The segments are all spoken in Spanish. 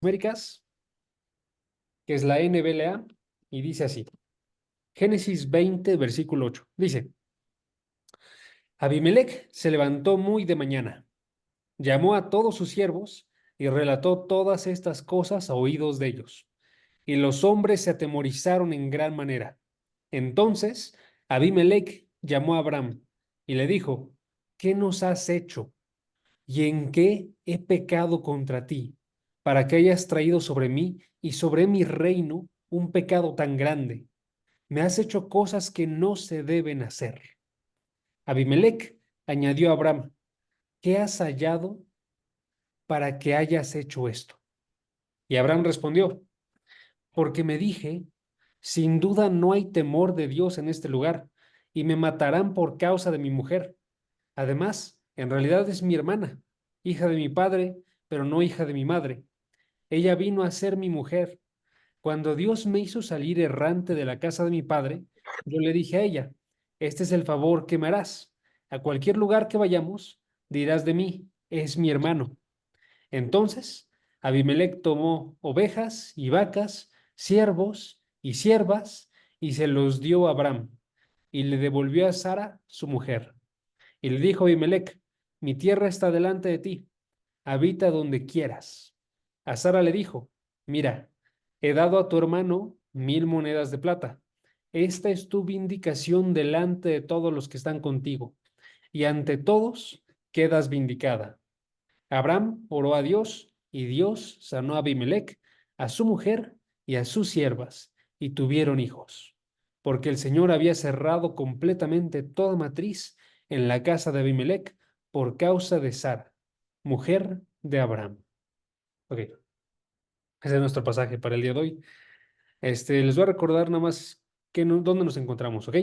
Américas, que es la NBLA, y dice así. Génesis 20, versículo 8. Dice, Abimelec se levantó muy de mañana, llamó a todos sus siervos y relató todas estas cosas a oídos de ellos. Y los hombres se atemorizaron en gran manera. Entonces Abimelec llamó a Abraham y le dijo, ¿qué nos has hecho? ¿Y en qué he pecado contra ti, para que hayas traído sobre mí y sobre mi reino un pecado tan grande? Me has hecho cosas que no se deben hacer. Abimelec añadió a Abraham, ¿qué has hallado para que hayas hecho esto? Y Abraham respondió, porque me dije, sin duda no hay temor de Dios en este lugar, y me matarán por causa de mi mujer. Además, en realidad es mi hermana, hija de mi padre, pero no hija de mi madre. Ella vino a ser mi mujer. Cuando Dios me hizo salir errante de la casa de mi padre, yo le dije a ella, este es el favor que me harás. A cualquier lugar que vayamos, dirás de mí, es mi hermano. Entonces, Abimelec tomó ovejas y vacas, siervos y siervas, y se los dio a Abraham, y le devolvió a Sara, su mujer. Y le dijo a Abimelec, mi tierra está delante de ti, habita donde quieras. A Sara le dijo, mira, he dado a tu hermano 1000 monedas de plata. Esta es tu vindicación delante de todos los que están contigo, y ante todos quedas vindicada. Abraham oró a Dios, y Dios sanó a Abimelec, a su mujer y a sus siervas, y tuvieron hijos, porque el Señor había cerrado completamente toda matriz en la casa de Abimelec por causa de Sara, mujer de Abraham. Ok, ese es nuestro pasaje para el día de hoy. Les voy a recordar nada más dónde nos encontramos, ¿ok?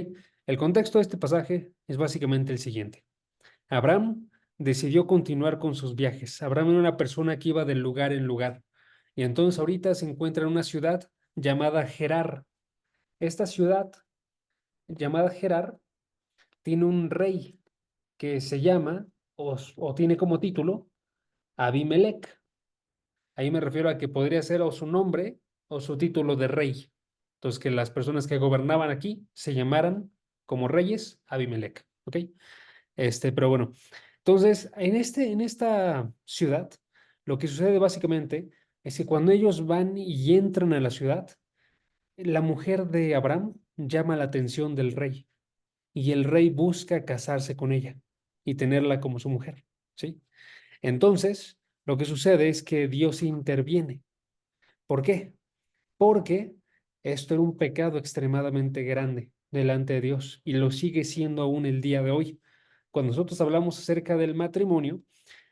El contexto de este pasaje es básicamente el siguiente. Abraham decidió continuar con sus viajes. Abraham era una persona que iba de lugar en lugar. Y entonces ahorita se encuentra en una ciudad llamada Gerar. Esta ciudad llamada Gerar tiene un rey que se llama o tiene como título Abimelec. Ahí me refiero a que podría ser o su nombre o su título de rey. Entonces, que las personas que gobernaban aquí se llamaran como reyes Abimelec. ¿Ok? Pero bueno, entonces, en esta ciudad, lo que sucede básicamente es que cuando ellos van y entran a la ciudad, la mujer de Abraham llama la atención del rey y el rey busca casarse con ella y tenerla como su mujer, ¿sí? Entonces, lo que sucede es que Dios interviene. ¿Por qué? Porque esto era un pecado extremadamente grande delante de Dios y lo sigue siendo aún el día de hoy. Cuando nosotros hablamos acerca del matrimonio,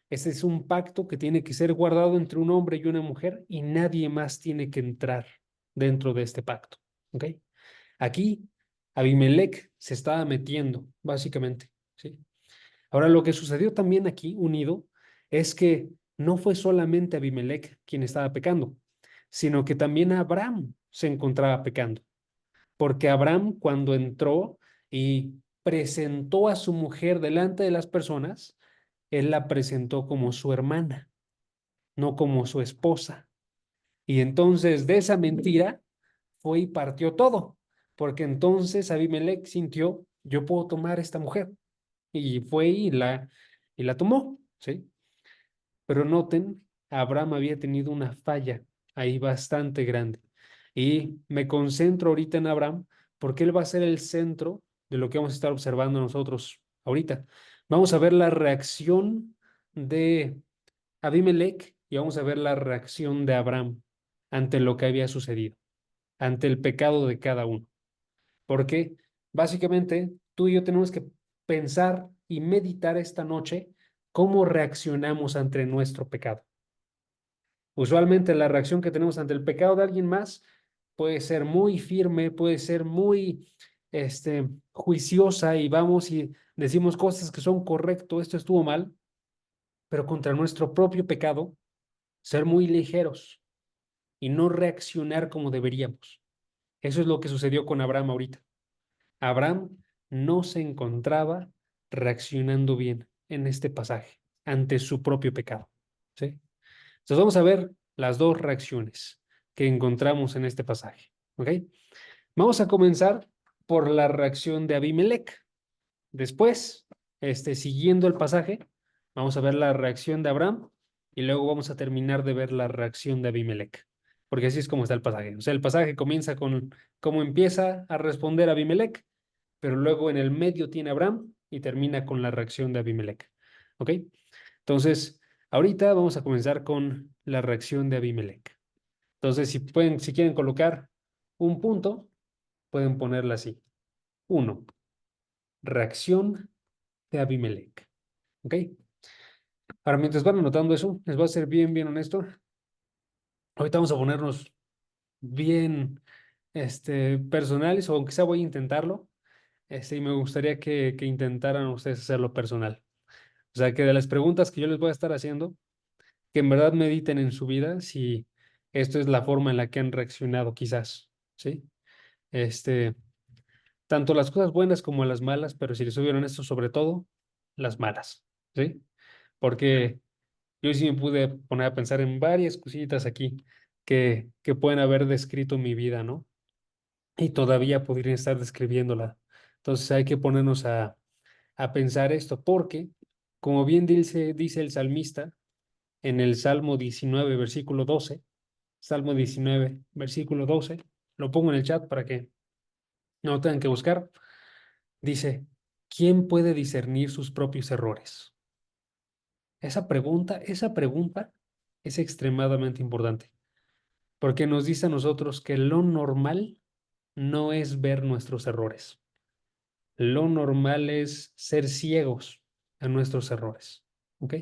ese es un pacto que tiene que ser guardado entre un hombre y una mujer y nadie más tiene que entrar dentro de este pacto. ¿Ok? Aquí Abimelec se estaba metiendo, básicamente. ¿Sí? Ahora, lo que sucedió también aquí, unido, es que no fue solamente Abimelec quien estaba pecando, sino que también Abraham se encontraba pecando. Porque Abraham, cuando entró y presentó a su mujer delante de las personas, él la presentó como su hermana, no como su esposa. Y entonces de esa mentira fue y partió todo, porque entonces Abimelec sintió, yo puedo tomar esta mujer. Y fue y la tomó, ¿sí? Pero noten, Abraham había tenido una falla ahí bastante grande. Y me concentro ahorita en Abraham porque él va a ser el centro de lo que vamos a estar observando nosotros ahorita. Vamos a ver la reacción de Abimelec y vamos a ver la reacción de Abraham ante lo que había sucedido, ante el pecado de cada uno. Porque básicamente tú y yo tenemos que pensar y meditar esta noche cómo reaccionamos ante nuestro pecado. Usualmente la reacción que tenemos ante el pecado de alguien más puede ser muy firme, puede ser muy juiciosa y vamos y decimos cosas que son correcto, esto estuvo mal, pero contra nuestro propio pecado, ser muy ligeros y no reaccionar como deberíamos. Eso es lo que sucedió con Abraham ahorita. Abraham no se encontraba reaccionando bien en este pasaje ante su propio pecado. ¿Sí? Entonces vamos a ver las dos reacciones que encontramos en este pasaje. ¿Ok? Vamos a comenzar por la reacción de Abimelec. Después, siguiendo el pasaje, vamos a ver la reacción de Abraham y luego vamos a terminar de ver la reacción de Abimelec, porque así es como está el pasaje. O sea, el pasaje comienza con cómo empieza a responder Abimelec, pero luego en el medio tiene Abraham y termina con la reacción de Abimelec. ¿Ok? Entonces, ahorita vamos a comenzar con la reacción de Abimelec. Entonces, si quieren colocar un punto, pueden ponerla así. Uno, reacción de Abimelec. ¿Ok? Ahora, mientras van anotando eso, les voy a ser bien honesto. Ahorita vamos a ponernos bien, personales, o aunque sea voy a intentarlo. Y me gustaría que intentaran ustedes hacerlo personal. O sea, que de las preguntas que yo les voy a estar haciendo, que en verdad mediten en su vida si esto es la forma en la que han reaccionado, quizás, ¿sí? Este, tanto las cosas buenas como las malas, pero si les soy honesto, sobre todo, las malas, ¿sí? Porque yo sí me pude poner a pensar en varias cositas aquí que pueden haber descrito mi vida, ¿no? Y todavía podrían estar describiéndola. Entonces hay que ponernos a pensar esto, porque, como bien dice el salmista en el Salmo 19, versículo 12, Salmo 19, versículo 12, lo pongo en el chat para que no lo tengan que buscar, dice, ¿quién puede discernir sus propios errores? Esa pregunta es extremadamente importante, porque nos dice a nosotros que lo normal no es ver nuestros errores. Lo normal es ser ciegos a nuestros errores. ¿Ok?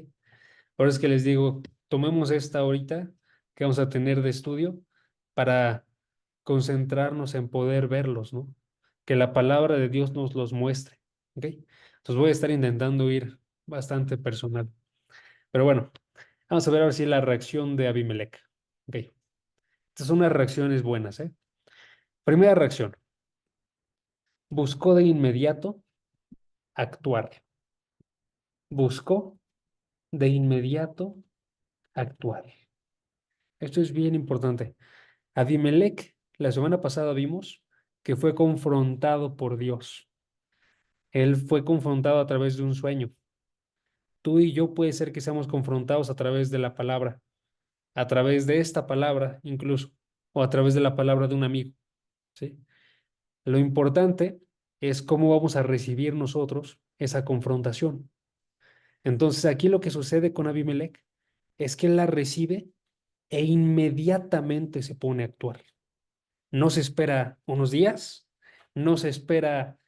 Por eso es que les digo, tomemos esta ahorita que vamos a tener de estudio para concentrarnos en poder verlos, ¿no? Que la palabra de Dios nos los muestre. ¿Ok? Entonces voy a estar intentando ir bastante personal. Pero bueno, vamos a ver ahora sí la reacción de Abimelech. Ok. Estas son unas reacciones buenas, ¿eh? Primera reacción. Buscó de inmediato actuar. Buscó de inmediato actuar. Esto es bien importante. Abimelech, la semana pasada vimos que fue confrontado por Dios. Él fue confrontado a través de un sueño. Tú y yo puede ser que seamos confrontados a través de la palabra, a través de esta palabra incluso, o a través de la palabra de un amigo, ¿sí? Lo importante es cómo vamos a recibir nosotros esa confrontación. Entonces, aquí lo que sucede con Abimelech es que él la recibe e inmediatamente se pone a actuar. No se espera unos días, no se espera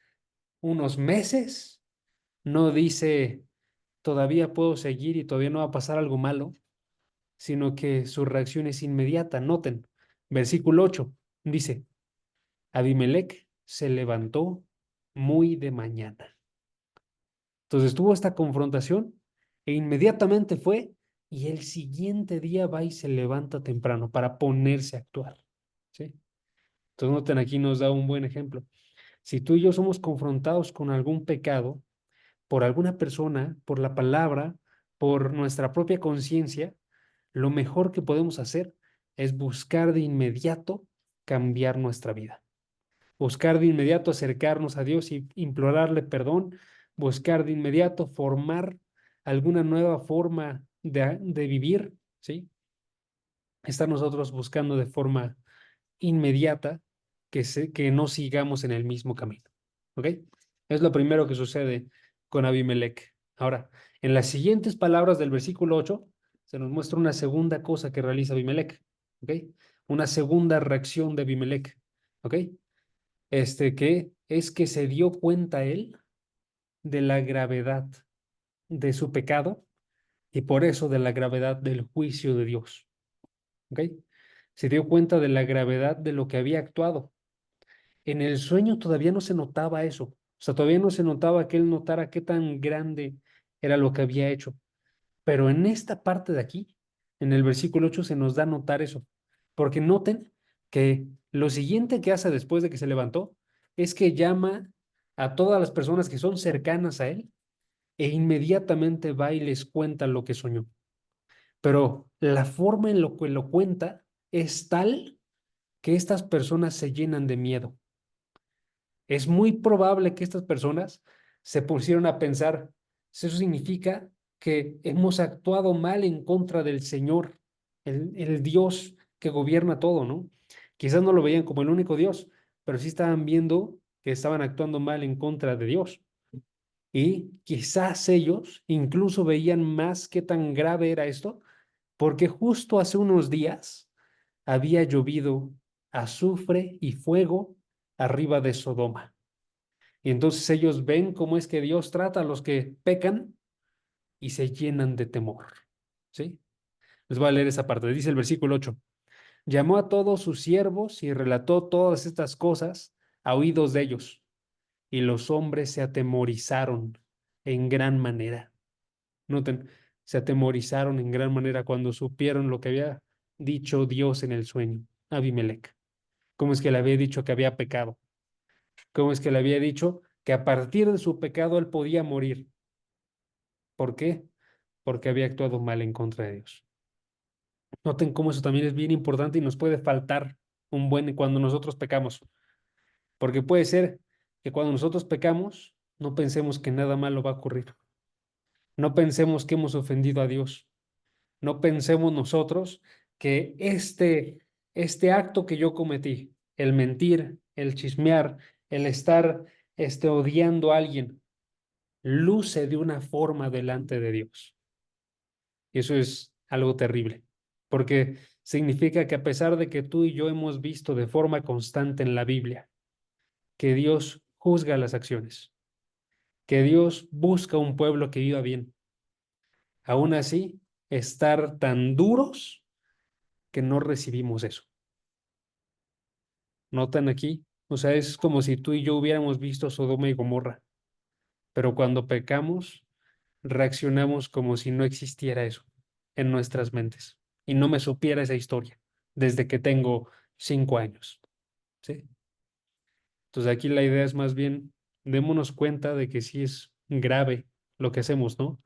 unos meses, no dice todavía puedo seguir y todavía no va a pasar algo malo, sino que su reacción es inmediata. Noten, versículo 8 dice, Abimelech se levantó muy de mañana. Entonces tuvo esta confrontación e inmediatamente fue y el siguiente día va y se levanta temprano para ponerse a actuar. ¿Sí? Entonces noten, aquí nos da un buen ejemplo. Si tú y yo somos confrontados con algún pecado por alguna persona, por la palabra, por nuestra propia conciencia, lo mejor que podemos hacer es buscar de inmediato cambiar nuestra vida. Buscar de inmediato acercarnos a Dios y implorarle perdón, buscar de inmediato formar alguna nueva forma de vivir, ¿sí? Estar nosotros buscando de forma inmediata que no sigamos en el mismo camino, ¿ok? Es lo primero que sucede con Abimelech. Ahora, en las siguientes palabras del versículo 8, se nos muestra una segunda cosa que realiza Abimelech, ¿ok? Una segunda reacción de Abimelech, ¿ok? Que es que se dio cuenta él de la gravedad de su pecado y por eso de la gravedad del juicio de Dios. ¿Ok? Se dio cuenta de la gravedad de lo que había actuado. En el sueño todavía no se notaba eso. O sea, todavía no se notaba que él notara qué tan grande era lo que había hecho. Pero en esta parte de aquí, en el versículo 8, se nos da a notar eso. Porque noten que lo siguiente que hace después de que se levantó es que llama a todas las personas que son cercanas a él e inmediatamente va y les cuenta lo que soñó. Pero la forma en lo que lo cuenta es tal que estas personas se llenan de miedo. Es muy probable que estas personas se pusieron a pensar, "Si eso significa que hemos actuado mal en contra del Señor, el Dios que gobierna todo, ¿no? Quizás no lo veían como el único Dios, pero sí estaban viendo que estaban actuando mal en contra de Dios. Y quizás ellos incluso veían más qué tan grave era esto, porque justo hace unos días había llovido azufre y fuego arriba de Sodoma. Y entonces ellos ven cómo es que Dios trata a los que pecan y se llenan de temor. ¿Sí? Les voy a leer esa parte. Dice el versículo 8. Llamó a todos sus siervos y relató todas estas cosas a oídos de ellos. Y los hombres se atemorizaron en gran manera. Noten, se atemorizaron en gran manera cuando supieron lo que había dicho Dios en el sueño a Abimelech. Cómo es que le había dicho que había pecado. Cómo es que le había dicho que a partir de su pecado él podía morir. ¿Por qué? Porque había actuado mal en contra de Dios. Noten cómo eso también es bien importante y nos puede faltar un buen cuando nosotros pecamos. Porque puede ser que cuando nosotros pecamos, no pensemos que nada malo va a ocurrir. No pensemos que hemos ofendido a Dios. No pensemos nosotros que este acto que yo cometí, el mentir, el chismear, el estar odiando a alguien, luce de una forma delante de Dios. Y eso es algo terrible, porque significa que a pesar de que tú y yo hemos visto de forma constante en la Biblia que Dios juzga las acciones, que Dios busca un pueblo que viva bien, aún así, estar tan duros que no recibimos eso. ¿Notan aquí? O sea, es como si tú y yo hubiéramos visto Sodoma y Gomorra, pero cuando pecamos, reaccionamos como si no existiera eso en nuestras mentes y no me supiera esa historia desde que tengo 5 años, ¿sí? Entonces aquí la idea es más bien, démonos cuenta de que sí es grave lo que hacemos, ¿no?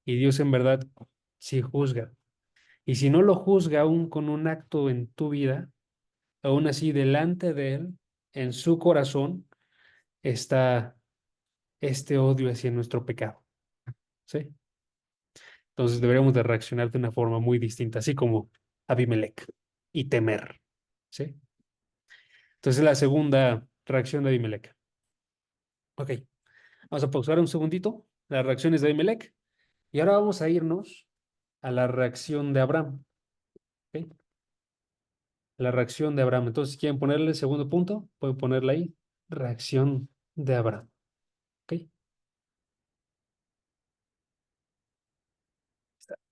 Y Dios en verdad sí juzga. Y si no lo juzga aún con un acto en tu vida, aún así delante de Él, en su corazón, está este odio hacia nuestro pecado, ¿sí? Entonces deberíamos de reaccionar de una forma muy distinta, así como Abimelech y temer, ¿sí? Entonces la segunda reacción de Abimelech. Ok, vamos a pausar un segundito las reacciones de Abimelech y ahora vamos a irnos a la reacción de Abraham, ¿ok? La reacción de Abraham. Entonces, si quieren ponerle el segundo punto, pueden ponerle ahí, reacción de Abraham, ¿ok?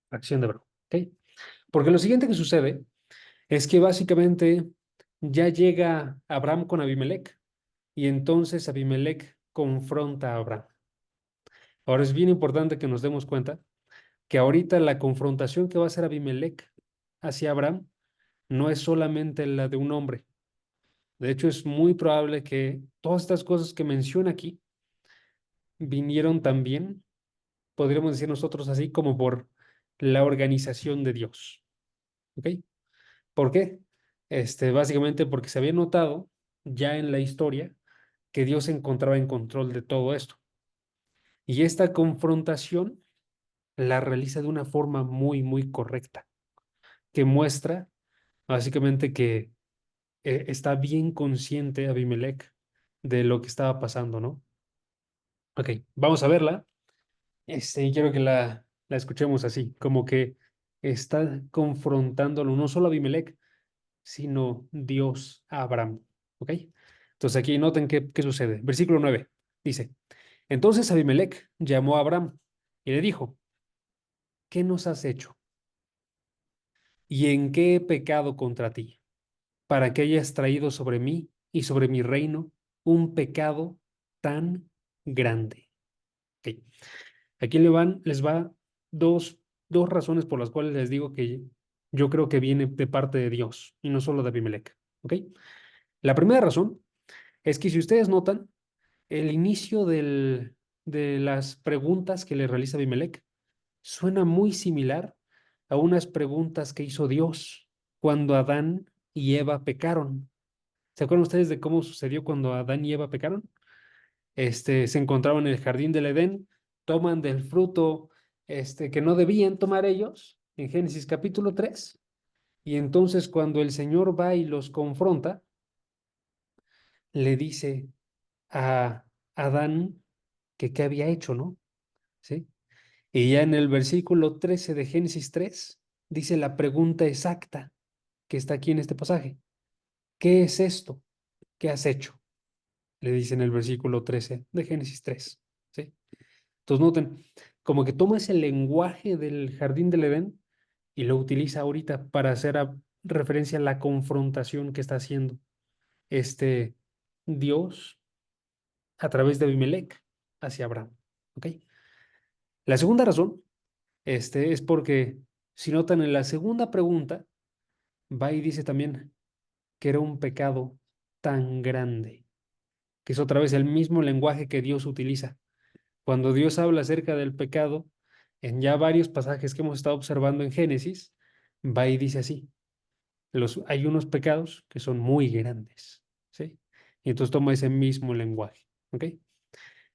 Reacción de Abraham, ¿ok? Porque lo siguiente que sucede es que básicamente ya llega Abraham con Abimelech y entonces Abimelech confronta a Abraham. Ahora es bien importante que nos demos cuenta que ahorita la confrontación que va a hacer Abimelech hacia Abraham no es solamente la de un hombre. De hecho, es muy probable que todas estas cosas que menciona aquí vinieron también, podríamos decir nosotros así, como por la organización de Dios. ¿Ok? ¿Por qué? Básicamente porque se había notado ya en la historia que Dios se encontraba en control de todo esto. Y esta confrontación la realiza de una forma muy, muy correcta, que muestra básicamente que está bien consciente Abimelech de lo que estaba pasando, ¿no? Ok, vamos a verla. Y quiero que la escuchemos así, como que está confrontándolo no solo a Abimelech, sino Dios a Abraham. ¿Ok? Entonces aquí noten qué sucede. Versículo 9 dice, entonces Abimelech llamó a Abraham y le dijo, ¿qué nos has hecho? ¿Y en qué he pecado contra ti? Para que hayas traído sobre mí y sobre mi reino un pecado tan grande. Ok. Aquí les va dos razones por las cuales les digo que yo creo que viene de parte de Dios y no solo de Abimelech. ¿Ok? La primera razón es que si ustedes notan, el inicio de las preguntas que le realiza Abimelech suena muy similar a unas preguntas que hizo Dios cuando Adán y Eva pecaron. ¿Se acuerdan ustedes de cómo sucedió cuando Adán y Eva pecaron? Se encontraban en el jardín del Edén, toman del fruto, que no debían tomar ellos, en Génesis capítulo 3. Y entonces cuando el Señor va y los confronta, le dice a Adán que qué había hecho, ¿no? ¿Sí? Y ya en el versículo 13 de Génesis 3 dice la pregunta exacta que está aquí en este pasaje. ¿Qué es esto? ¿Qué has hecho? Le dice en el versículo 13 de Génesis 3. ¿Sí? Entonces noten, como que toma ese lenguaje del jardín del Edén y lo utiliza ahorita para hacer referencia a la confrontación que está haciendo este Dios a través de Abimelech hacia Abraham. ¿Ok? La segunda razón, es porque, si notan en la segunda pregunta, va y dice también que era un pecado tan grande, que es otra vez el mismo lenguaje que Dios utiliza. Cuando Dios habla acerca del pecado, en ya varios pasajes que hemos estado observando en Génesis, va y dice así, hay unos pecados que son muy grandes, ¿sí? Y entonces toma ese mismo lenguaje, ¿ok?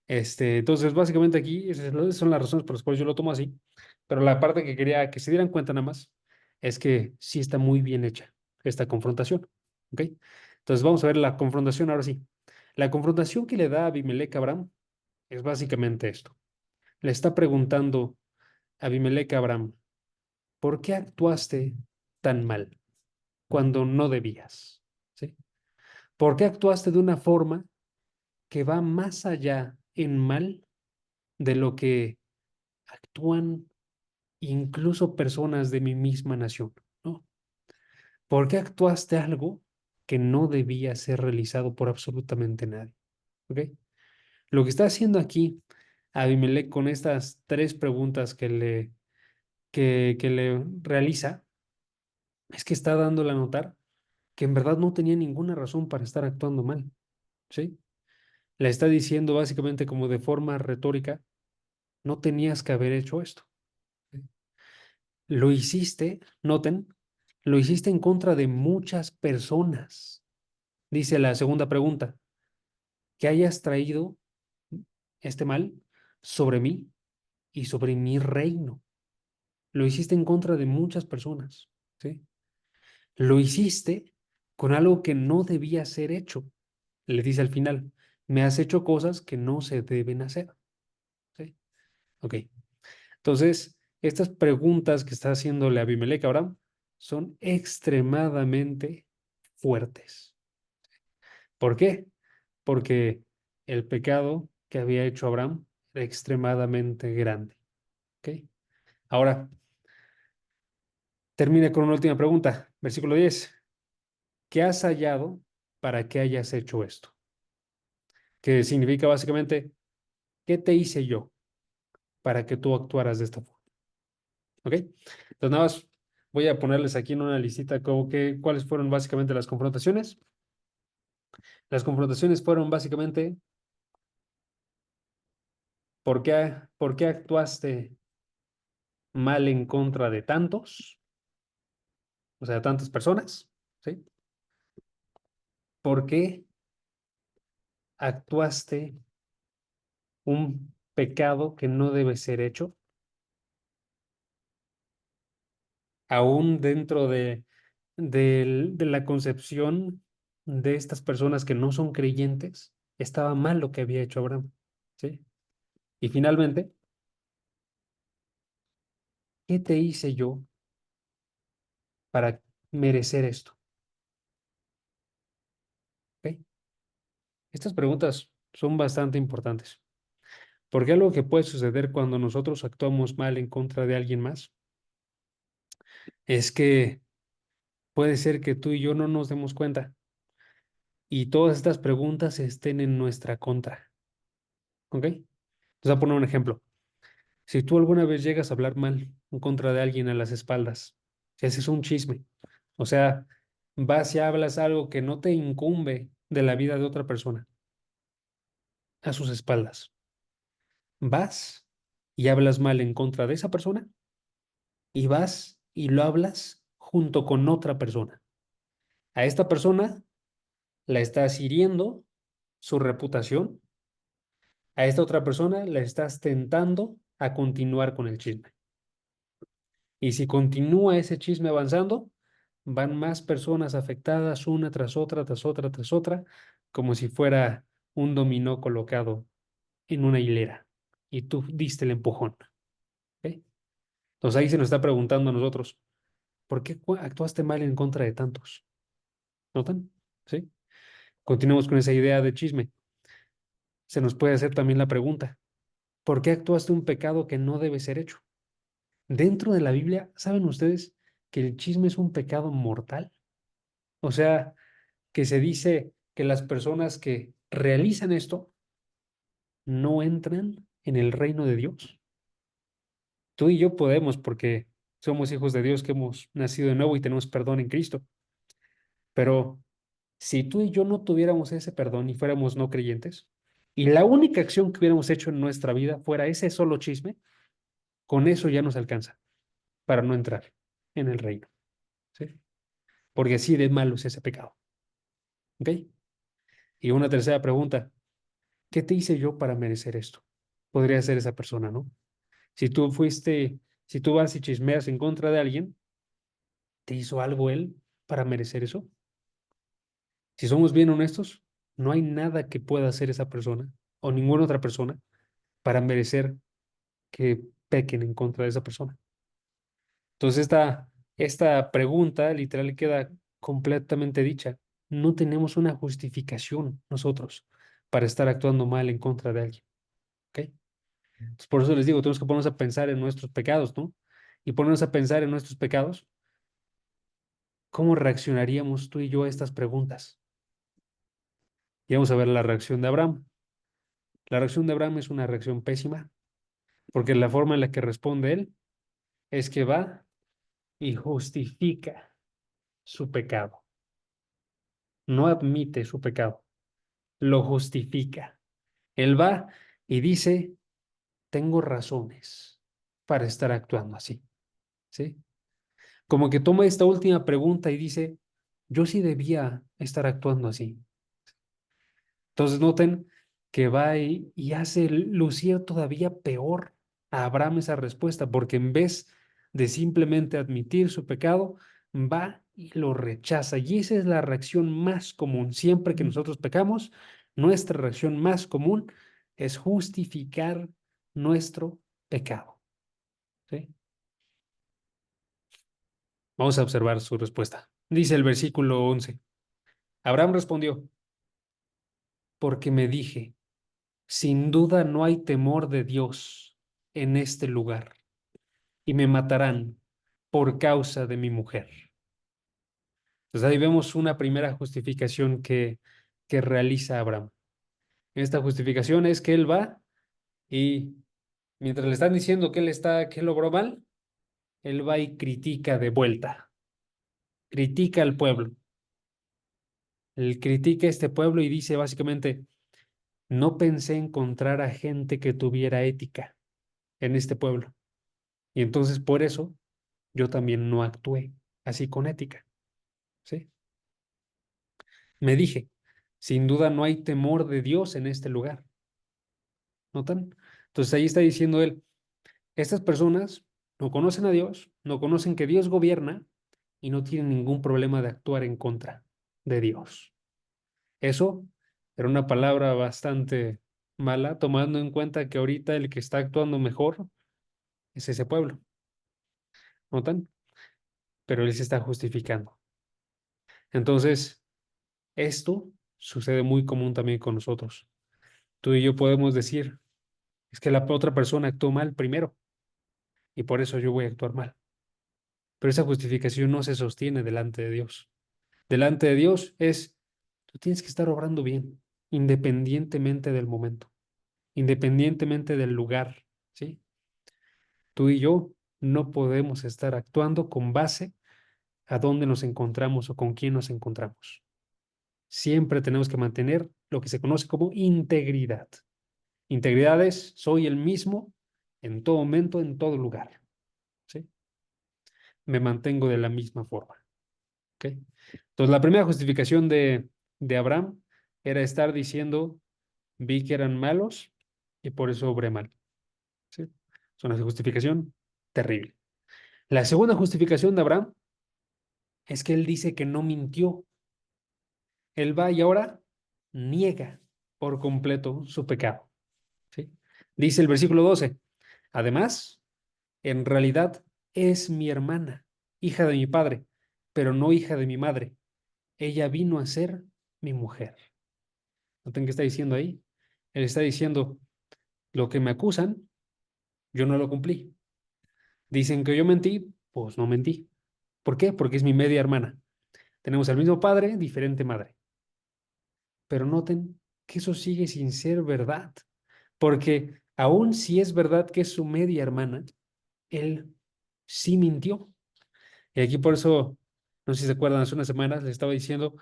Entonces, básicamente aquí esas son las razones por las cuales yo lo tomo así, pero la parte que quería que se dieran cuenta nada más es que sí está muy bien hecha esta confrontación, ¿ok? Entonces vamos a ver la confrontación ahora sí. La confrontación que le da Abimelech a Abraham es básicamente esto. Le está preguntando a Abimelech a Abraham, ¿por qué actuaste tan mal cuando no debías? ¿Sí? ¿Por qué actuaste de una forma que va más allá en mal de lo que actúan incluso personas de mi misma nación, ¿no? ¿Por qué actuaste algo que no debía ser realizado por absolutamente nadie? ¿Ok? Lo que está haciendo aquí Abimelech con estas tres preguntas que le realiza es que está dándole a notar que en verdad no tenía ninguna razón para estar actuando mal, ¿sí? Le está diciendo básicamente como de forma retórica, no tenías que haber hecho esto. ¿Sí? Lo hiciste, noten, lo hiciste en contra de muchas personas. Dice la segunda pregunta, que hayas traído este mal sobre mí y sobre mi reino. Lo hiciste en contra de muchas personas, ¿sí? Lo hiciste con algo que no debía ser hecho. Le dice al final, me has hecho cosas que no se deben hacer, ¿sí? Ok. Entonces, estas preguntas que está haciéndole a Abimelech ahora son extremadamente fuertes. ¿Por qué? Porque el pecado que había hecho Abraham era extremadamente grande. ¿Ok? Ahora, termina con una última pregunta. Versículo 10. ¿Qué has hallado para que hayas hecho esto? Que significa básicamente, ¿qué te hice yo para que tú actuaras de esta forma? ¿Ok? Entonces, nada más voy a ponerles aquí en una listita como que cuáles fueron básicamente las confrontaciones. Las confrontaciones fueron básicamente, por qué actuaste mal en contra de tantos? O sea, tantas personas, ¿sí? ¿Por qué actuaste un pecado que no debe ser hecho? Aún dentro de la concepción de estas personas que no son creyentes, estaba mal lo que había hecho Abraham, ¿sí? Y finalmente, ¿qué te hice yo para merecer esto? ¿Ok? Estas preguntas son bastante importantes, porque algo que puede suceder cuando nosotros actuamos mal en contra de alguien más es que puede ser que tú y yo no nos demos cuenta y todas estas preguntas estén en nuestra contra. ¿Ok? Les voy a poner un ejemplo. Si tú alguna vez llegas a hablar mal en contra de alguien a las espaldas, si haces un chisme, o sea, vas y hablas algo que no te incumbe de la vida de otra persona a sus espaldas, vas y hablas mal en contra de esa persona y vas y lo hablas junto con otra persona. A esta persona la estás hiriendo su reputación, a esta otra persona la estás tentando a continuar con el chisme. Y si continúa ese chisme avanzando, van más personas afectadas una tras otra, tras otra, tras otra, como si fuera un dominó colocado en una hilera y tú diste el empujón. ¿Ok? Entonces ahí se nos está preguntando a nosotros, ¿por qué actuaste mal en contra de tantos? ¿Notan? ¿Sí? Continuamos con esa idea de chisme. Se nos puede hacer también la pregunta, ¿por qué actuaste un pecado que no debe ser hecho? Dentro de la Biblia, ¿saben ustedes que el chisme es un pecado mortal? O sea, que se dice que las personas que realizan esto no entran en el reino de Dios. Tú y yo podemos porque somos hijos de Dios que hemos nacido de nuevo y tenemos perdón en Cristo. Pero si tú y yo no tuviéramos ese perdón y fuéramos no creyentes, y la única acción que hubiéramos hecho en nuestra vida fuera ese solo chisme, con eso ya nos alcanza para no entrar en el reino, ¿sí? Porque así de malo es ese pecado, ¿ok? Y una tercera pregunta, ¿qué te hice yo para merecer esto? Podría ser esa persona, ¿no? Si tú fuiste, si tú vas y chismeas en contra de alguien, ¿te hizo algo él para merecer eso? Si somos bien honestos, no hay nada que pueda hacer esa persona o ninguna otra persona para merecer que pequen en contra de esa persona. Entonces, esta pregunta literal queda completamente dicha. No tenemos una justificación nosotros para estar actuando mal en contra de alguien. ¿Ok? Entonces, por eso les digo, tenemos que ponernos a pensar en nuestros pecados, ¿no? Y ponernos a pensar en nuestros pecados, ¿cómo reaccionaríamos tú y yo a estas preguntas? Y vamos a ver la reacción de Abraham. La reacción de Abraham es una reacción pésima, porque la forma en la que responde él es que va y justifica su pecado. No admite su pecado, lo justifica. Él va y dice, tengo razones para estar actuando así, ¿sí? Como que toma esta última pregunta y dice, yo sí debía estar actuando así. Entonces noten que va y hace lucir todavía peor a Abraham esa respuesta, porque en vez de simplemente admitir su pecado, va y lo rechaza. Y esa es la reacción más común. Siempre que nosotros pecamos, nuestra reacción más común es justificar nuestro pecado. ¿Sí? Vamos a observar su respuesta. Dice el versículo 11. Abraham respondió, porque me dije, sin duda no hay temor de Dios en este lugar, y me matarán por causa de mi mujer. Entonces ahí vemos una primera justificación que realiza Abraham. Esta justificación es que él va y mientras le están diciendo que él obró mal, él va y critica de vuelta, critica al pueblo. Él critica a este pueblo y dice básicamente, no pensé encontrar a gente que tuviera ética en este pueblo. Y entonces por eso yo también no actué así con ética, ¿sí? Me dije, sin duda no hay temor de Dios en este lugar, ¿notan? Entonces ahí está diciendo él, estas personas no conocen a Dios, no conocen que Dios gobierna y no tienen ningún problema de actuar en contra de Dios. Eso era una palabra bastante mala, tomando en cuenta que ahorita el que está actuando mejor es ese pueblo, ¿notan? Pero él se está justificando. Entonces, esto sucede muy común también con nosotros. Tú y yo podemos decir, es que la otra persona actuó mal primero y por eso yo voy a actuar mal. Pero esa justificación no se sostiene delante de Dios. Delante de Dios es, tú tienes que estar obrando bien, independientemente del momento, independientemente del lugar, ¿sí? Tú y yo no podemos estar actuando con base a dónde nos encontramos o con quién nos encontramos. Siempre tenemos que mantener lo que se conoce como integridad. Integridad es, soy el mismo en todo momento, en todo lugar. ¿Sí? me mantengo de la misma forma. ¿Ok? Entonces, la primera justificación de Abraham era estar diciendo, vi que eran malos y por eso obré mal. ¿Sí? Es una justificación terrible. La segunda justificación de Abraham es que él dice que no mintió. Él va y ahora niega por completo su pecado. ¿Sí? Dice el versículo 12. Además, en realidad es mi hermana, hija de mi padre, pero no hija de mi madre. Ella vino a ser mi mujer. ¿Noten qué está diciendo ahí? Él está diciendo, lo que me acusan, yo no lo cumplí. Dicen que yo mentí, pues no mentí. ¿Por qué? Porque es mi media hermana. Tenemos el mismo padre, diferente madre. Pero noten que eso sigue sin ser verdad, porque aun si es verdad que es su media hermana, él sí mintió. Y aquí por eso, no sé si se acuerdan, hace unas semanas les estaba diciendo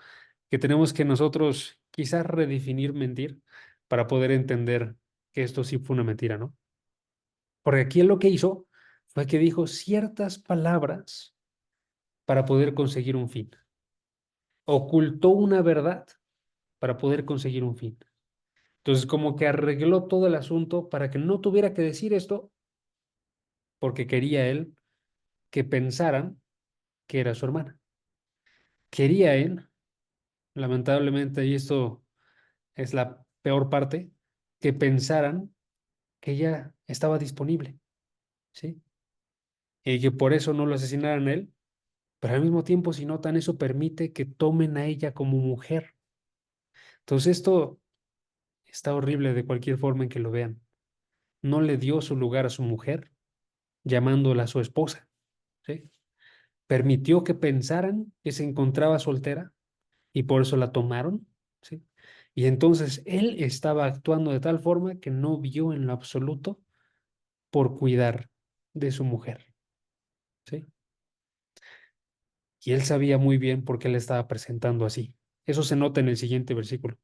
que tenemos que nosotros quizás redefinir mentir para poder entender que esto sí fue una mentira, ¿no? Porque aquí él lo que hizo fue que dijo ciertas palabras para poder conseguir un fin. Ocultó una verdad para poder conseguir un fin. Entonces, como que arregló todo el asunto para que no tuviera que decir esto, porque quería él que pensaran que era su hermana. Quería él, lamentablemente, y esto es la peor parte, que pensaran que ella estaba disponible, ¿sí? Y que por eso no lo asesinaran a él, pero al mismo tiempo, si notan, eso permite que tomen a ella como mujer. Entonces, esto está horrible de cualquier forma en que lo vean. No le dio su lugar a su mujer, llamándola su esposa, ¿sí? Permitió que pensaran que se encontraba soltera y por eso la tomaron, ¿sí? Y entonces él estaba actuando de tal forma que no vio en lo absoluto por cuidar de su mujer, ¿sí? Y él sabía muy bien por qué le estaba presentando así. Eso se nota en el siguiente versículo.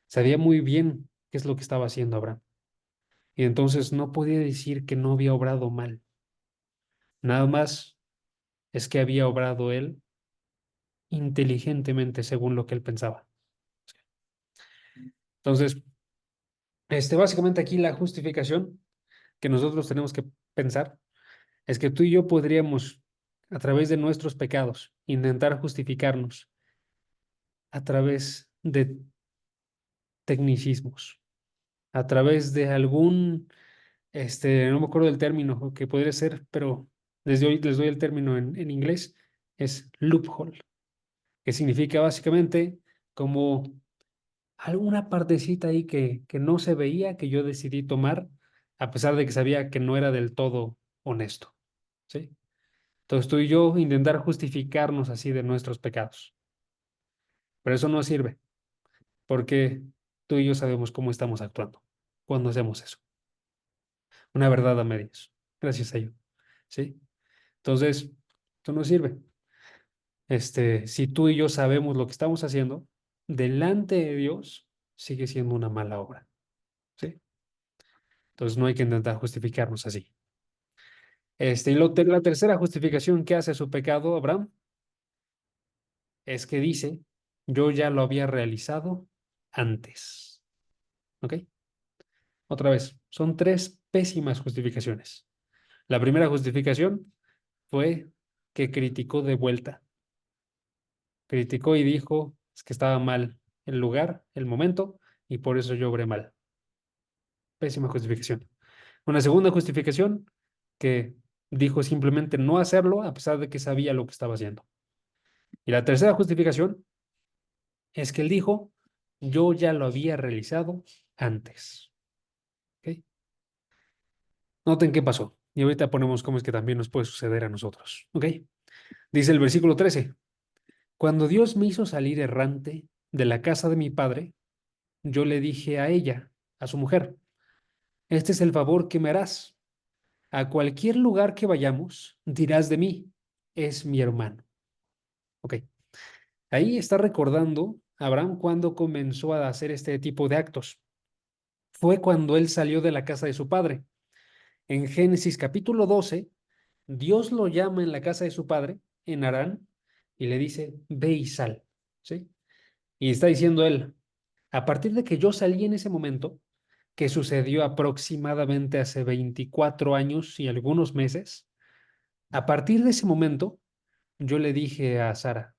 Sabía muy bien qué es lo que estaba haciendo Abraham. Y entonces no podía decir que no había obrado mal. Nada más es que había obrado él inteligentemente según lo que él pensaba. Entonces, básicamente aquí la justificación que nosotros tenemos que pensar es que tú y yo podríamos, a través de nuestros pecados, intentar justificarnos a través de tecnicismos, a través de algún, no me acuerdo del término que podría ser, pero desde hoy les doy el término en inglés, es loophole, que significa básicamente como alguna partecita ahí que no se veía que yo decidí tomar, a pesar de que sabía que no era del todo honesto, ¿sí? Entonces tú y yo intentar justificarnos así de nuestros pecados. Pero eso no sirve, porque tú y yo sabemos cómo estamos actuando cuando hacemos eso. Una verdad a medias, gracias a ello, ¿sí? Entonces, esto no sirve. Si tú y yo sabemos lo que estamos haciendo, delante de Dios sigue siendo una mala obra, ¿sí? Entonces no hay que intentar justificarnos así. La tercera justificación que hace su pecado Abraham es que dice, yo ya lo había realizado antes. ¿Ok? Otra vez, son tres pésimas justificaciones. La primera justificación fue que criticó de vuelta. Criticó y dijo es que estaba mal el lugar, el momento, y por eso yo obré mal. Pésima justificación. Una segunda justificación que dijo simplemente no hacerlo a pesar de que sabía lo que estaba haciendo. Y la tercera justificación es que él dijo, yo ya lo había realizado antes. ¿Ok? Noten qué pasó. Y ahorita ponemos cómo es que también nos puede suceder a nosotros. ¿Ok? Dice el versículo 13, cuando Dios me hizo salir errante de la casa de mi padre, yo le dije a ella, a su mujer, este es el favor que me harás. A cualquier lugar que vayamos, dirás de mí, es mi hermano. Ok. Ahí está recordando Abraham cuando comenzó a hacer este tipo de actos. Fue cuando él salió de la casa de su padre. En Génesis capítulo 12 Dios lo llama en la casa de su padre, en Harán, y le dice, ve y sal, ¿sí? Y está diciendo él, a partir de que yo salí en ese momento, que sucedió aproximadamente hace 24 años y algunos meses, a partir de ese momento, yo le dije a Sara,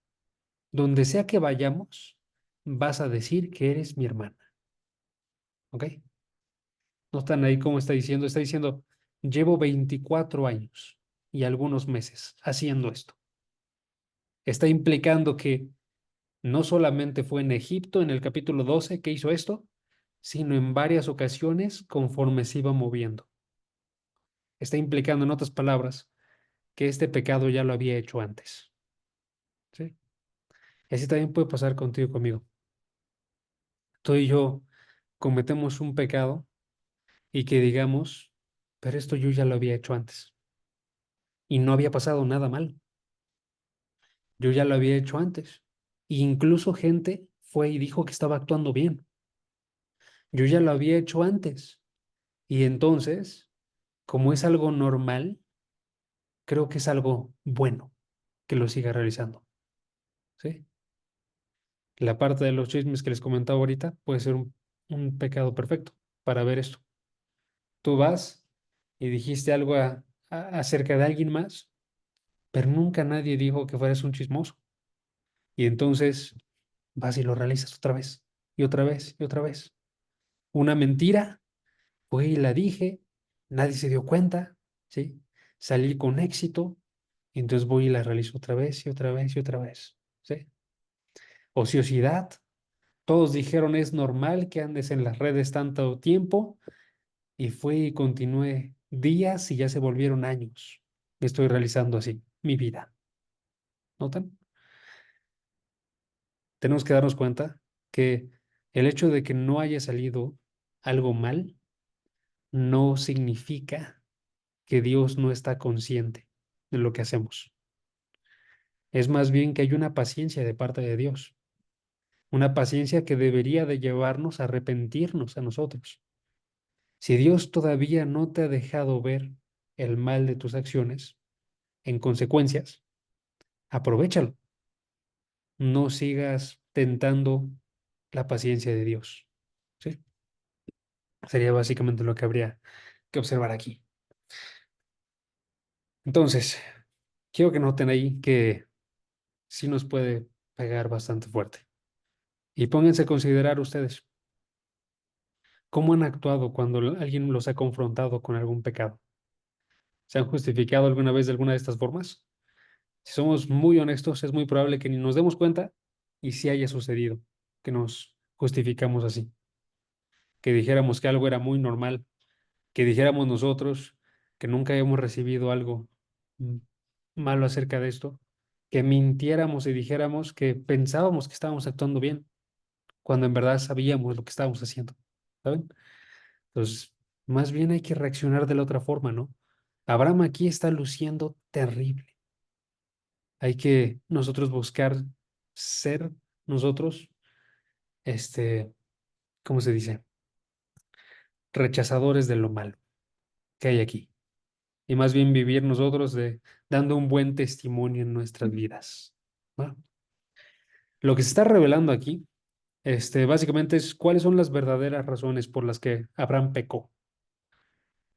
donde sea que vayamos, vas a decir que eres mi hermana, ¿ok? No están ahí como está diciendo, llevo 24 años y algunos meses haciendo esto. Está implicando que no solamente fue en Egipto en el capítulo 12 que hizo esto, sino en varias ocasiones conforme se iba moviendo. Está implicando, en otras palabras, que este pecado ya lo había hecho antes. ¿Sí? Y así también puede pasar contigo y conmigo. Tú y yo cometemos un pecado y que digamos, pero esto yo ya lo había hecho antes y no había pasado nada mal. Yo ya lo había hecho antes. E incluso gente fue y dijo que estaba actuando bien. Yo ya lo había hecho antes. Y entonces, como es algo normal, creo que es algo bueno que lo siga realizando. ¿Sí? La parte de los chismes que les comentaba ahorita puede ser un pecado perfecto para ver esto. Tú vas y dijiste algo acerca de alguien más, pero nunca nadie dijo que fueras un chismoso. Y entonces vas y lo realizas otra vez, y otra vez, y otra vez. Una mentira, fue y la dije, nadie se dio cuenta, ¿sí? Salí con éxito, y entonces voy y la realizo otra vez, y otra vez, y otra vez, ¿sí? Ociosidad, todos dijeron es normal que andes en las redes tanto tiempo, y fue y continué días y ya se volvieron años. Estoy realizando así mi vida. ¿Notan? Tenemos que darnos cuenta que el hecho de que no haya salido algo mal no significa que Dios no está consciente de lo que hacemos. Es más bien que hay una paciencia de parte de Dios, una paciencia que debería de llevarnos a arrepentirnos a nosotros. Si Dios todavía no te ha dejado ver el mal de tus acciones, en consecuencias, aprovéchalo. No sigas tentando la paciencia de Dios. ¿Sí? Sería básicamente lo que habría que observar aquí. Entonces, quiero que noten ahí que sí nos puede pegar bastante fuerte. Y pónganse a considerar ustedes cómo han actuado cuando alguien los ha confrontado con algún pecado. ¿Se han justificado alguna vez de alguna de estas formas? Si somos muy honestos, es muy probable que ni nos demos cuenta y si haya sucedido que nos justificamos así, que dijéramos que algo era muy normal, que dijéramos nosotros que nunca hemos recibido algo mm, malo acerca de esto, que mintiéramos y dijéramos que pensábamos que estábamos actuando bien, cuando en verdad sabíamos lo que estábamos haciendo, ¿saben? Entonces, más bien hay que reaccionar de la otra forma, ¿no? Abraham aquí está luciendo terrible. Hay que nosotros buscar ser nosotros, este, ¿cómo se dice? Rechazadores de lo malo que hay aquí. Y más bien vivir nosotros de dando un buen testimonio en nuestras vidas, ¿no? Lo que se está revelando aquí, básicamente es cuáles son las verdaderas razones por las que Abraham pecó.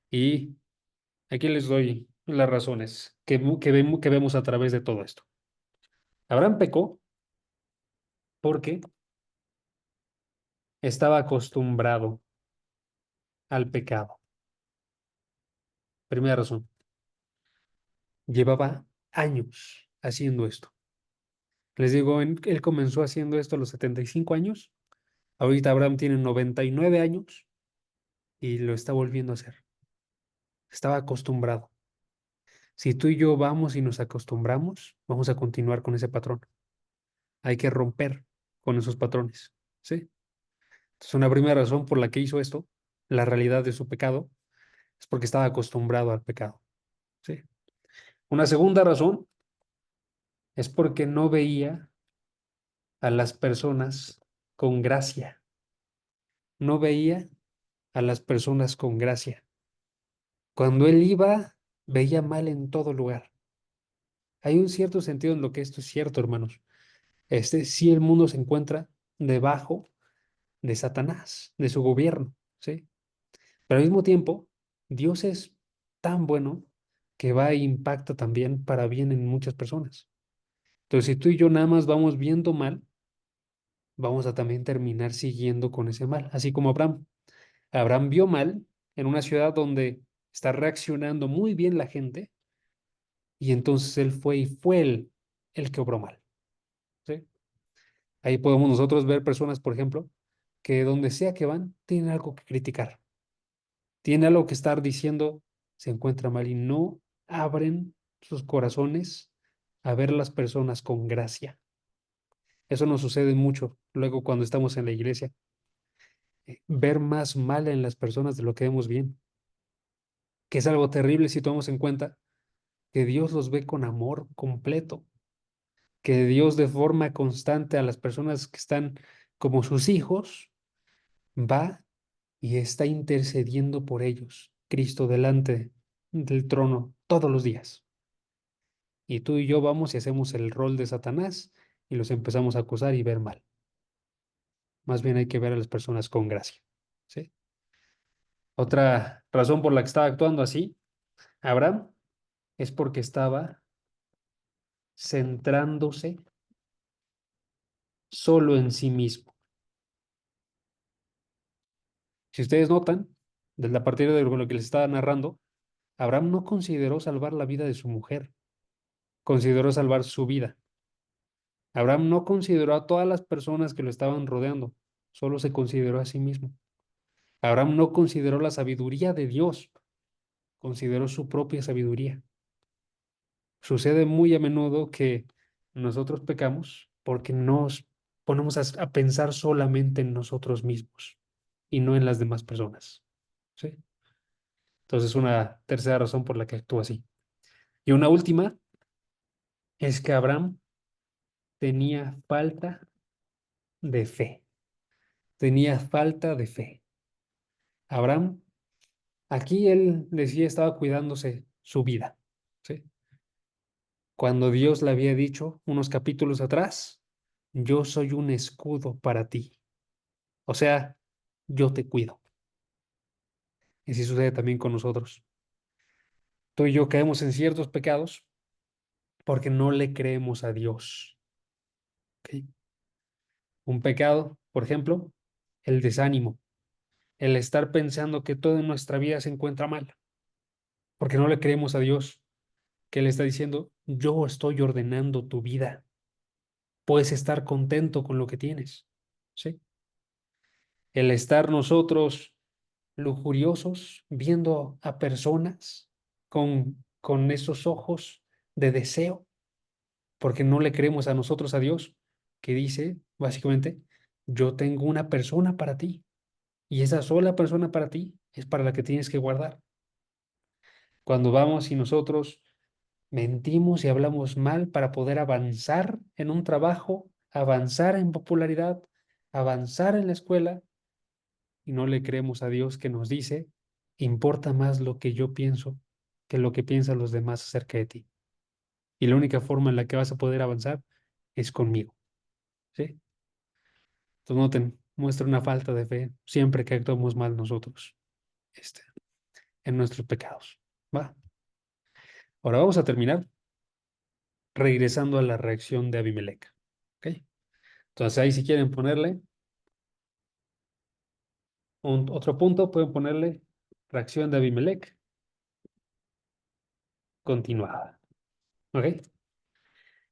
Y aquí les doy las razones que vemos a través de todo esto. Abraham pecó porque estaba acostumbrado al pecado. Primera razón, llevaba años haciendo esto. Les digo, él comenzó haciendo esto a los 75 años. Ahorita Abraham tiene 99 años y lo está volviendo a hacer. Estaba acostumbrado. Si tú y yo vamos y nos acostumbramos, vamos a continuar con ese patrón. Hay que romper con esos patrones, ¿sí? Entonces, una primera razón por la que hizo esto, la realidad de su pecado, es porque estaba acostumbrado al pecado, ¿sí? Una segunda razón es porque no veía a las personas con gracia. No veía a las personas con gracia. Cuando él iba Veía mal en todo lugar. Hay un cierto sentido en lo que esto es cierto, hermanos. Sí, el mundo se encuentra debajo de Satanás, de su gobierno, ¿sí? Pero al mismo tiempo, Dios es tan bueno que va e impacta también para bien en muchas personas. Entonces, si tú y yo nada más vamos viendo mal, vamos a también terminar siguiendo con ese mal, así como Abraham. Abraham vio mal en una ciudad donde está reaccionando muy bien la gente y entonces él fue y fue el que obró mal, ¿sí? Ahí podemos nosotros ver personas, por ejemplo, que donde sea que van, tienen algo que criticar, tienen algo que estar diciendo, se encuentra mal y no abren sus corazones a ver las personas con gracia. Eso nos sucede mucho luego cuando estamos en la iglesia, ver más mal en las personas de lo que vemos bien, que es algo terrible si tomamos en cuenta que Dios los ve con amor completo, que Dios de forma constante a las personas que están como sus hijos, va y está intercediendo por ellos, Cristo delante del trono todos los días. Y tú y yo vamos y hacemos el rol de Satanás y los empezamos a acusar y ver mal. Más bien hay que ver a las personas con gracia, ¿sí? Otra razón por la que estaba actuando así, Abraham, es porque estaba centrándose solo en sí mismo. Si ustedes notan, desde a partir de lo que les estaba narrando, Abraham no consideró salvar la vida de su mujer, consideró salvar su vida. Abraham no consideró a todas las personas que lo estaban rodeando, solo se consideró a sí mismo. Abraham no consideró la sabiduría de Dios, consideró su propia sabiduría. Sucede muy a menudo que nosotros pecamos porque nos ponemos a pensar solamente en nosotros mismos y no en las demás personas. ¿Sí? Entonces, una tercera razón por la que actúa así. Y una última es que Abraham tenía falta de fe. Tenía falta de fe. Abraham, aquí él decía, estaba cuidándose su vida. ¿Sí? Cuando Dios le había dicho unos capítulos atrás, yo soy un escudo para ti. O sea, yo te cuido. Y así sucede también con nosotros. Tú y yo caemos en ciertos pecados porque no le creemos a Dios. ¿Ok? Un pecado, por ejemplo, el desánimo, el estar pensando que todo en nuestra vida se encuentra mal, porque no le creemos a Dios, que Él está diciendo, yo estoy ordenando tu vida, puedes estar contento con lo que tienes. ¿Sí? El estar nosotros lujuriosos viendo a personas con esos ojos de deseo, porque no le creemos a nosotros a Dios, que dice, básicamente, yo tengo una persona para ti, y esa sola persona para ti es para la que tienes que guardar. Cuando vamos y nosotros mentimos y hablamos mal para poder avanzar en un trabajo, avanzar en popularidad, avanzar en la escuela, y no le creemos a Dios que nos dice, importa más lo que yo pienso que lo que piensan los demás acerca de ti. Y la única forma en la que vas a poder avanzar es conmigo. ¿Sí? Entonces noten, muestra una falta de fe siempre que actuamos mal nosotros, este, en nuestros pecados. ¿Va? Ahora vamos a terminar regresando a la reacción de Abimelech. ¿Ok? Entonces ahí si quieren ponerle otro punto, pueden ponerle reacción de Abimelech continuada. ¿Ok?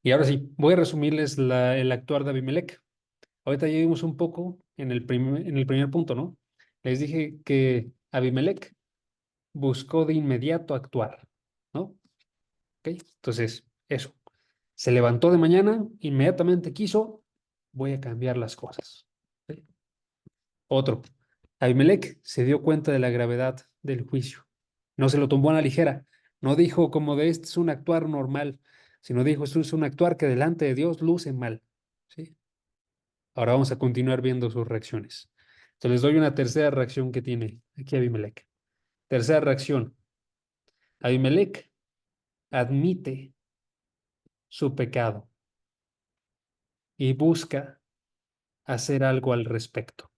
Y ahora sí, voy a resumirles el actuar de Abimelech. Ahorita ya vimos un poco en el primer punto, ¿no? Les dije que Abimelech buscó de inmediato actuar, ¿no? ¿Ok? Entonces, eso. Se levantó de mañana, inmediatamente quiso, voy a cambiar las cosas. ¿Ok? Otro. Abimelech se dio cuenta de la gravedad del juicio. No se lo tomó a la ligera. No dijo como de este es un actuar normal, sino dijo esto es un actuar que delante de Dios luce mal. ¿Sí? Ahora vamos a continuar viendo sus reacciones. Entonces les doy una tercera reacción que tiene aquí Abimelech. Tercera reacción. Abimelech admite su pecado y busca hacer algo al respecto.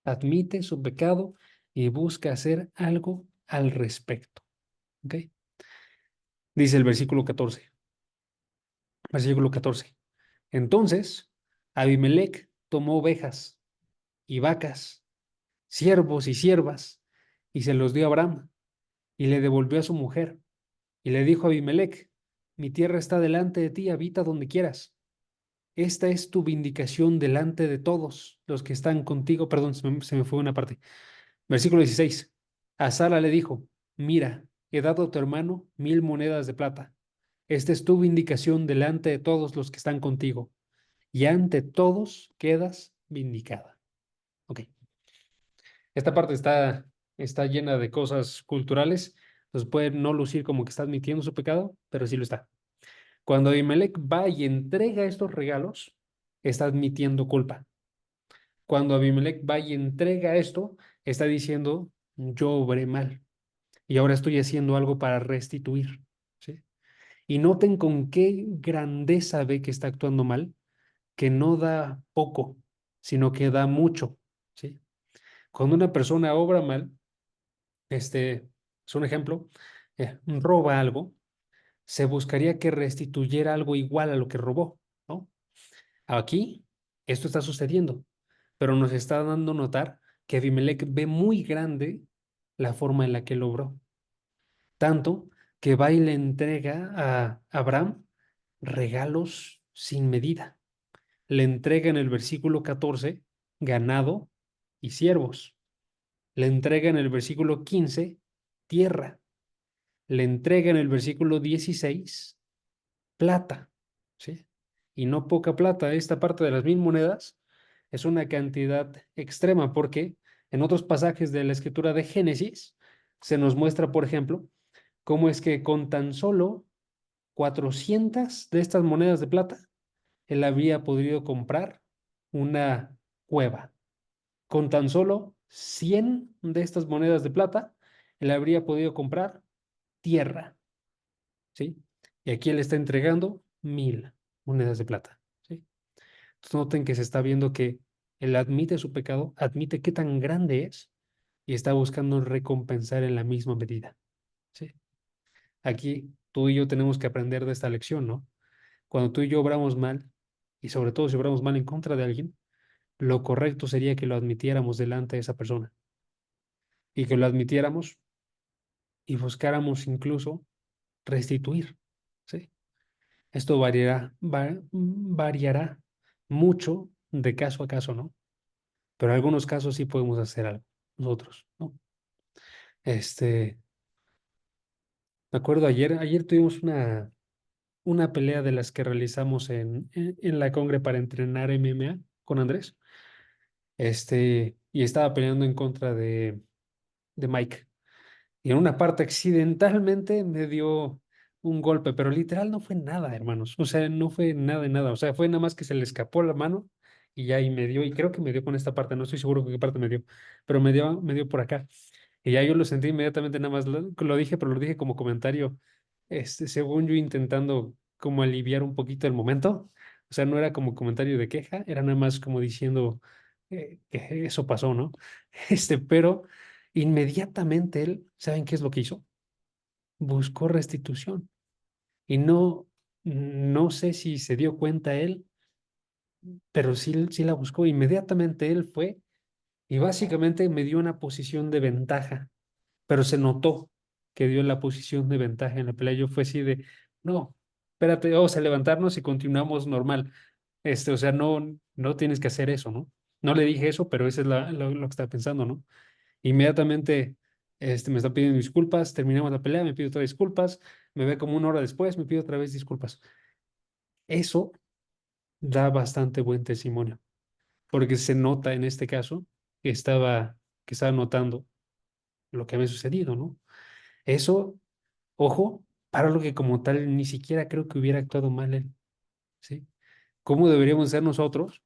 Admite su pecado y busca hacer algo al respecto. ¿Ok? Dice el versículo 14. Versículo 14. Entonces, Abimelech tomó ovejas y vacas, siervos y siervas, y se los dio a Abraham, y le devolvió a su mujer. Y le dijo a Abimelech, mi tierra está delante de ti, habita donde quieras. Esta es tu vindicación delante de todos los que están contigo. Perdón, se me fue una parte. Versículo 16. A Sara le dijo, mira, he dado a tu hermano 1000 monedas de plata. Esta es tu vindicación delante de todos los que están contigo. Y ante todos quedas vindicada. Ok. Esta parte está llena de cosas culturales. Entonces puede no lucir como que está admitiendo su pecado, pero sí lo está. Cuando Abimelech va y entrega estos regalos, está admitiendo culpa. Cuando Abimelech va y entrega esto, está diciendo, yo obré mal y ahora estoy haciendo algo para restituir. ¿Sí? Y noten con qué grandeza ve que está actuando mal, que no da poco, sino que da mucho. ¿Sí? Cuando una persona obra mal, es un ejemplo, roba algo, se buscaría que restituyera algo igual a lo que robó, ¿no? Aquí esto está sucediendo, pero nos está dando a notar que Abimelech ve muy grande la forma en la que logró, tanto que va y le entrega a Abraham regalos sin medida. Le entrega en el versículo 14 ganado y siervos. Le entrega en el versículo 15 tierra. Le entrega en el versículo 16 plata, ¿sí? Y no poca plata. Esta parte de las 1000 monedas es una cantidad extrema porque en otros pasajes de la escritura de Génesis se nos muestra, por ejemplo, cómo es que con tan solo 400 de estas monedas de plata, él habría podido comprar una cueva. Con tan solo 100 de estas monedas de plata, él habría podido comprar tierra, ¿sí? Y aquí él está entregando 1000 monedas de plata, ¿sí? Entonces noten que se está viendo que él admite su pecado, admite qué tan grande es y está buscando recompensar en la misma medida, ¿sí? Aquí tú y yo tenemos que aprender de esta lección, ¿no? Cuando tú y yo obramos mal, y sobre todo si obramos mal en contra de alguien, lo correcto sería que lo admitiéramos delante de esa persona y que lo admitiéramos y buscáramos incluso restituir, ¿sí? Esto variará mucho de caso a caso, ¿no? Pero en algunos casos sí podemos hacer algo nosotros, ¿no? Este, me acuerdo ayer tuvimos una pelea de las que realizamos en la Congre para entrenar MMA con Andrés, y estaba peleando en contra de Mike. Y en una parte accidentalmente me dio un golpe, pero literal no fue nada, hermanos. O sea, no fue nada de nada. O sea, fue nada más que se le escapó la mano y ya y me dio, y creo que me dio con esta parte, no estoy seguro con qué parte me dio, pero me dio por acá. Y ya yo lo sentí inmediatamente, nada más lo dije, pero lo dije como comentario, según yo intentando como aliviar un poquito el momento. O sea, no era como comentario de queja, era nada más como diciendo que eso pasó, ¿no? Pero inmediatamente él, ¿saben qué es lo que hizo? Buscó restitución. Y no sé si se dio cuenta él, pero sí la buscó. Inmediatamente él fue y básicamente me dio una posición de ventaja, pero se notó que dio la posición de ventaja en la pelea. Yo fue así de, no, espérate, vamos a levantarnos y continuamos normal. O sea, no tienes que hacer eso, ¿no? No le dije eso, pero eso es lo que estaba pensando, ¿no? Inmediatamente me está pidiendo disculpas, terminamos la pelea, me pide otra disculpas, me ve como 1 hora después, me pide otra vez disculpas. Eso da bastante buen testimonio, porque se nota en este caso que estaba notando lo que había sucedido, ¿no? Eso, ojo, para lo que como tal ni siquiera creo que hubiera actuado mal él, ¿sí? ¿Cómo deberíamos ser nosotros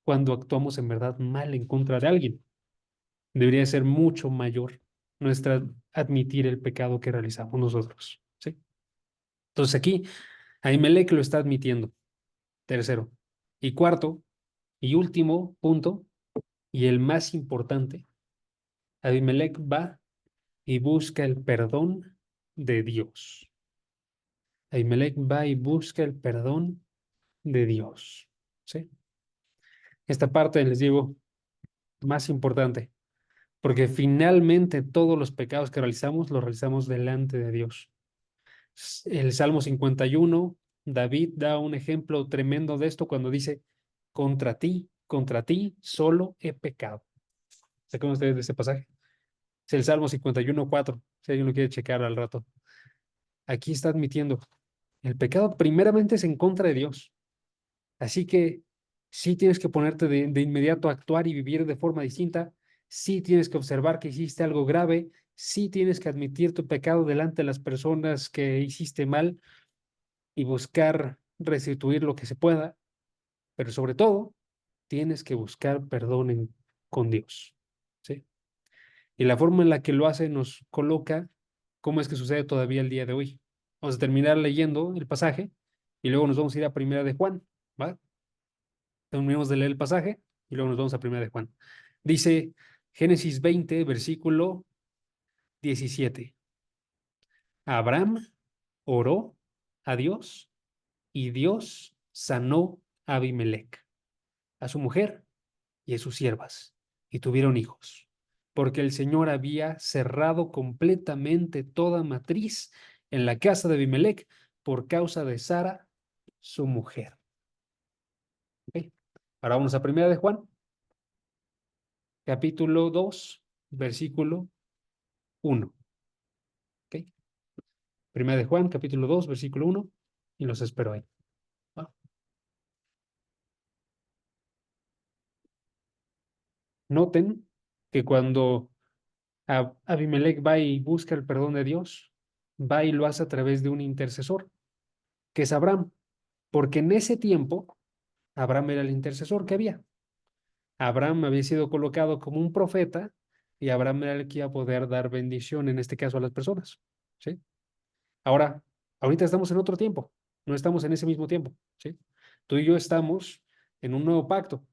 cuando actuamos en verdad mal en contra de alguien? Debería ser mucho mayor nuestra admitir el pecado que realizamos nosotros, ¿sí? Entonces aquí Ahimelech lo está admitiendo. Tercero. Y cuarto y último punto, y el más importante, Abimelech va y busca el perdón de Dios. Ahimelech va y busca el perdón de Dios. ¿Sí? Esta parte, les digo, más importante, porque finalmente todos los pecados que realizamos los realizamos delante de Dios. El Salmo 51, David da un ejemplo tremendo de esto cuando dice, contra ti solo he pecado. ¿Se acuerdan ustedes de ese pasaje? Es el Salmo 51:4, si alguien lo quiere checar al rato. Aquí está admitiendo, el pecado primeramente es en contra de Dios. Así que sí tienes que ponerte de inmediato a actuar y vivir de forma distinta. Sí tienes que observar que hiciste algo grave. Sí tienes que admitir tu pecado delante de las personas que hiciste mal y buscar restituir lo que se pueda. Pero sobre todo, tienes que buscar perdón con Dios. ¿Sí? Y la forma en la que lo hace nos coloca cómo es que sucede todavía el día de hoy. Vamos a terminar leyendo el pasaje y luego nos vamos a ir a Primera de Juan, ¿va? Terminamos de leer el pasaje y luego nos vamos a Primera de Juan. Dice Génesis 20, versículo 17. Abraham oró a Dios y Dios sanó a Abimelech, a su mujer y a sus siervas, y tuvieron hijos, porque el Señor había cerrado completamente toda matriz en la casa de Abimelech por causa de Sara, su mujer. ¿Ok? Ahora vamos a Primera de Juan, capítulo 2, versículo 1. ¿Ok? Primera de Juan, capítulo 2, versículo 1, y los espero ahí. ¿Va? Noten que cuando Abimelech va y busca el perdón de Dios, va y lo hace a través de un intercesor, que es Abraham, porque en ese tiempo Abraham era el intercesor que había. Abraham había sido colocado como un profeta y Abraham era el que iba a poder dar bendición, en este caso a las personas. ¿Sí? Ahora, ahorita estamos en otro tiempo, no estamos en ese mismo tiempo. ¿Sí? Tú y yo estamos en un nuevo pacto,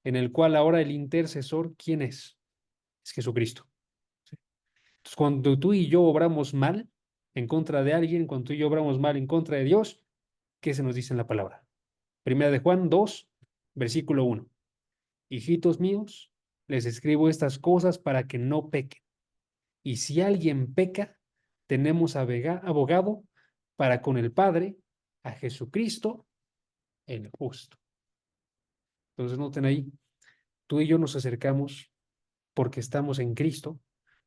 en el cual ahora el intercesor, ¿quién es? Es Jesucristo. ¿Sí? Entonces, cuando tú y yo obramos mal en contra de alguien, cuando tú y yo obramos mal en contra de Dios, ¿qué se nos dice en la palabra? Primera de Juan 2, versículo 1. Hijitos míos, les escribo estas cosas para que no pequen. Y si alguien peca, tenemos abogado para con el Padre, a Jesucristo, el justo. Entonces, noten ahí, tú y yo nos acercamos porque estamos en Cristo,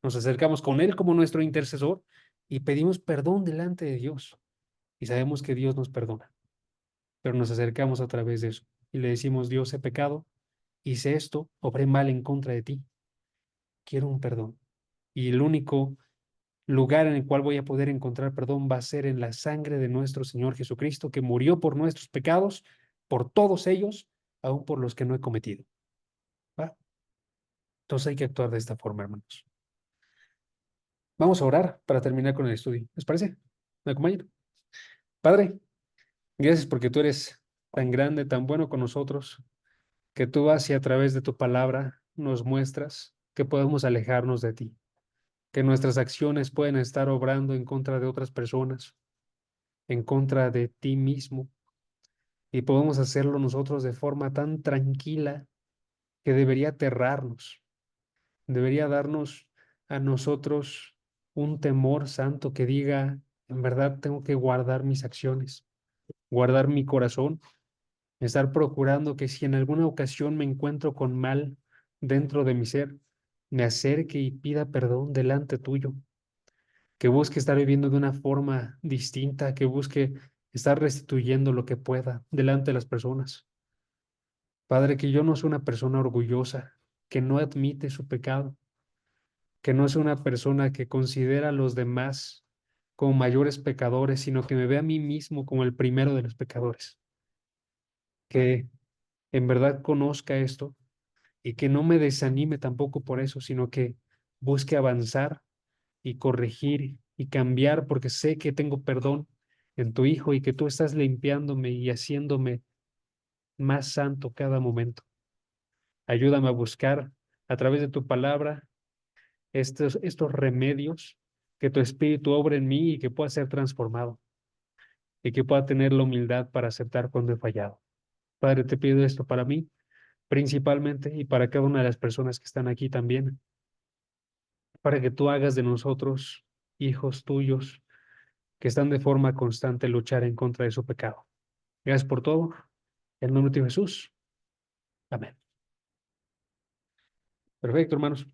nos acercamos con Él como nuestro intercesor y pedimos perdón delante de Dios. Y sabemos que Dios nos perdona, pero nos acercamos a través de eso y le decimos, Dios, he pecado, hice esto, obré mal en contra de ti, quiero un perdón. Y el único lugar en el cual voy a poder encontrar perdón va a ser en la sangre de nuestro Señor Jesucristo, que murió por nuestros pecados, por todos ellos, aun por los que no he cometido. ¿Va? Entonces hay que actuar de esta forma, hermanos. Vamos a orar para terminar con el estudio. ¿Les parece? ¿Me acompañan? Padre, gracias porque tú eres tan grande, tan bueno con nosotros, que tú vas y a través de tu palabra nos muestras que podemos alejarnos de ti, que nuestras acciones pueden estar obrando en contra de otras personas, en contra de ti mismo, y podemos hacerlo nosotros de forma tan tranquila que debería aterrarnos, debería darnos a nosotros un temor santo que diga, en verdad tengo que guardar mis acciones, guardar mi corazón, estar procurando que si en alguna ocasión me encuentro con mal dentro de mi ser, me acerque y pida perdón delante tuyo, que busque estar viviendo de una forma distinta, que busque estar restituyendo lo que pueda delante de las personas. Padre, que yo no soy una persona orgullosa, que no admite su pecado, que no soy una persona que considera a los demás como mayores pecadores, sino que me ve a mí mismo como el primero de los pecadores. Que en verdad conozca esto y que no me desanime tampoco por eso, sino que busque avanzar y corregir y cambiar porque sé que tengo perdón en tu Hijo y que tú estás limpiándome y haciéndome más santo cada momento. Ayúdame a buscar a través de tu palabra estos remedios, que tu Espíritu obre en mí y que pueda ser transformado y que pueda tener la humildad para aceptar cuando he fallado. Padre, te pido esto para mí principalmente y para cada una de las personas que están aquí también, para que tú hagas de nosotros hijos tuyos que están de forma constante luchar en contra de su pecado. Gracias por todo. En el nombre de Jesús. Amén. Perfecto, hermanos.